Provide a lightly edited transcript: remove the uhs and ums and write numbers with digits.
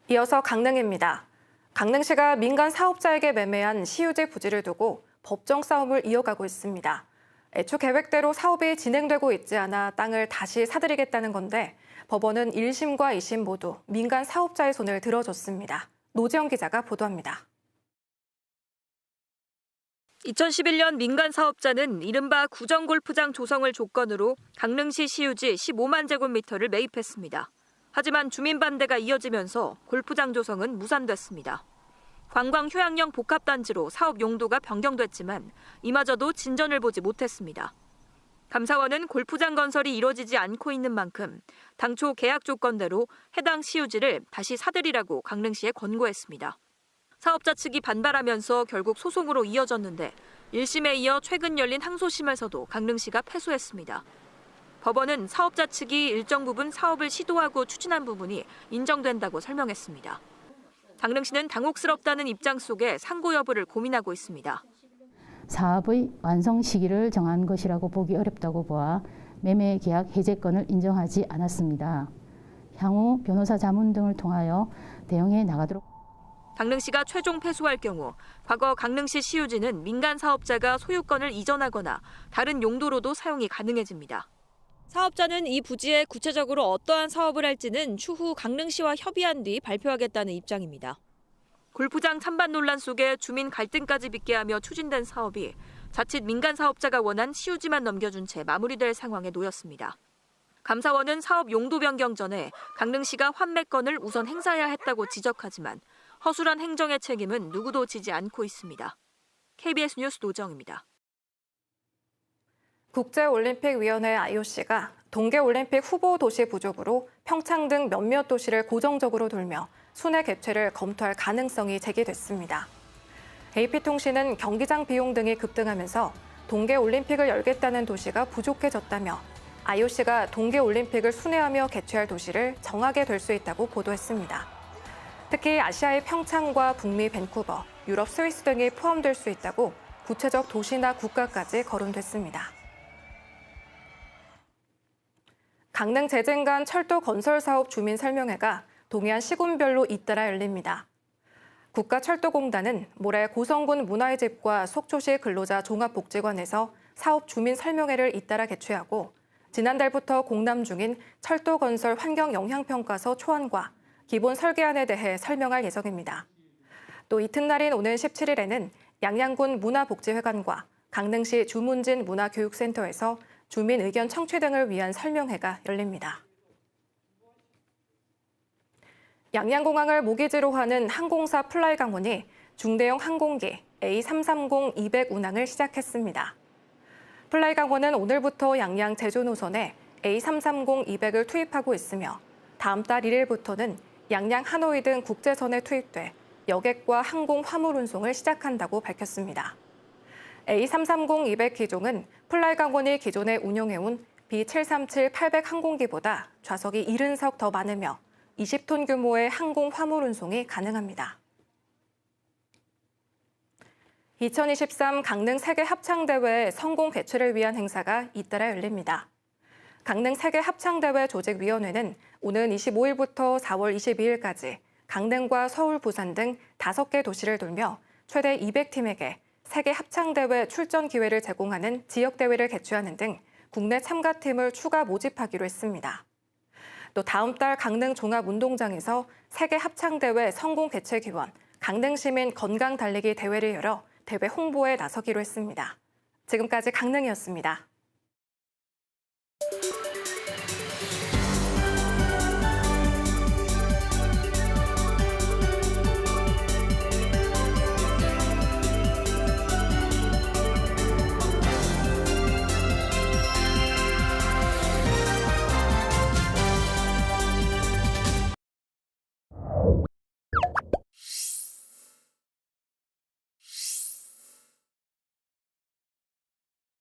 이어서 강릉입니다. 강릉시가 민간 사업자에게 매매한 시유지 부지를 두고 법정 싸움을 이어가고 있습니다. 애초 계획대로 사업이 진행되고 있지 않아 땅을 다시 사들이겠다는 건데 법원은 1심과 2심 모두 민간 사업자의 손을 들어줬습니다. 노지영 기자가 보도합니다. 2011년 민간 사업자는 이른바 구정골프장 조성을 조건으로 강릉시 시유지 15만 제곱미터를 매입했습니다. 하지만 주민 반대가 이어지면서 골프장 조성은 무산됐습니다. 관광 휴양용 복합단지로 사업 용도가 변경됐지만 이마저도 진전을 보지 못했습니다. 감사원은 골프장 건설이 이뤄지지 않고 있는 만큼 당초 계약 조건대로 해당 시유지를 다시 사들이라고 강릉시에 권고했습니다. 사업자 측이 반발하면서 결국 소송으로 이어졌는데 1심에 이어 최근 열린 항소심에서도 강릉시가 패소했습니다. 법원은 사업자 측이 일정 부분 사업을 시도하고 추진한 부분이 인정된다고 설명했습니다. 강릉시는 당혹스럽다는 입장 속에 상고 여부를 고민하고 있습니다. 사업의 완성 시기를 정한 것이라고 보기 어렵다고 보아 매매 계약 해제권을 인정하지 않았습니다. 향후 변호사 자문 등을 통하여 대응해 나가도록. 강릉시가 최종 패소할 경우 과거 강릉시 시유지는 민간 사업자가 소유권을 이전하거나 다른 용도로도 사용이 가능해집니다. 사업자는 이 부지에 구체적으로 어떠한 사업을 할지는 추후 강릉시와 협의한 뒤 발표하겠다는 입장입니다. 골프장 찬반 논란 속에 주민 갈등까지 빚게 하며 추진된 사업이 자칫 민간 사업자가 원한 시유지만 넘겨준 채 마무리될 상황에 놓였습니다. 감사원은 사업 용도 변경 전에 강릉시가 환매권을 우선 행사해야 했다고 지적하지만 허술한 행정의 책임은 누구도 지지 않고 있습니다. KBS 뉴스 노정입니다. 국제올림픽위원회 IOC가 동계올림픽 후보 도시 부족으로 평창 등 몇몇 도시를 고정적으로 돌며 순회 개최를 검토할 가능성이 제기됐습니다. AP통신은 경기장 비용 등이 급등하면서 동계올림픽을 열겠다는 도시가 부족해졌다며 IOC가 동계올림픽을 순회하며 개최할 도시를 정하게 될 수 있다고 보도했습니다. 특히 아시아의 평창과 북미 밴쿠버, 유럽 스위스 등이 포함될 수 있다고 구체적 도시나 국가까지 거론됐습니다. 강릉 재생간 철도 건설 사업 주민 설명회가 동해안 시군별로 잇따라 열립니다. 국가철도공단은 모레 고성군 문화의 집과 속초시 근로자 종합복지관에서 사업 주민 설명회를 잇따라 개최하고 지난달부터 공람 중인 철도 건설 환경 영향평가서 초안과 기본 설계안에 대해 설명할 예정입니다. 또 이튿날인 오는 17일에는 양양군 문화복지회관과 강릉시 주문진 문화교육센터에서 주민 의견 청취 등을 위한 설명회가 열립니다. 양양공항을 모기지로 하는 항공사 플라이강원이 중대형 항공기 A330-200 운항을 시작했습니다. 플라이강원은 오늘부터 양양 제주 노선에 A330-200을 투입하고 있으며 다음 달 1일부터는 양양 하노이 등 국제선에 투입돼 여객과 항공 화물 운송을 시작한다고 밝혔습니다. A330-200 기종은 플라이강원이 기존에 운용해온 B737-800 항공기보다 좌석이 70석 더 많으며 20톤 규모의 항공 화물 운송이 가능합니다. 2023 강릉 세계 합창대회 성공 개최를 위한 행사가 잇따라 열립니다. 강릉 세계 합창대회 조직위원회는 오는 25일부터 4월 22일까지 강릉과 서울, 부산 등 5개 도시를 돌며 최대 200팀에게 세계 합창대회 출전 기회를 제공하는 지역대회를 개최하는 등 국내 참가팀을 추가 모집하기로 했습니다. 또 다음 달 강릉 종합운동장에서 세계 합창대회 성공 개최 기원 강릉시민 건강 달리기 대회를 열어 대회 홍보에 나서기로 했습니다. 지금까지 강릉이었습니다.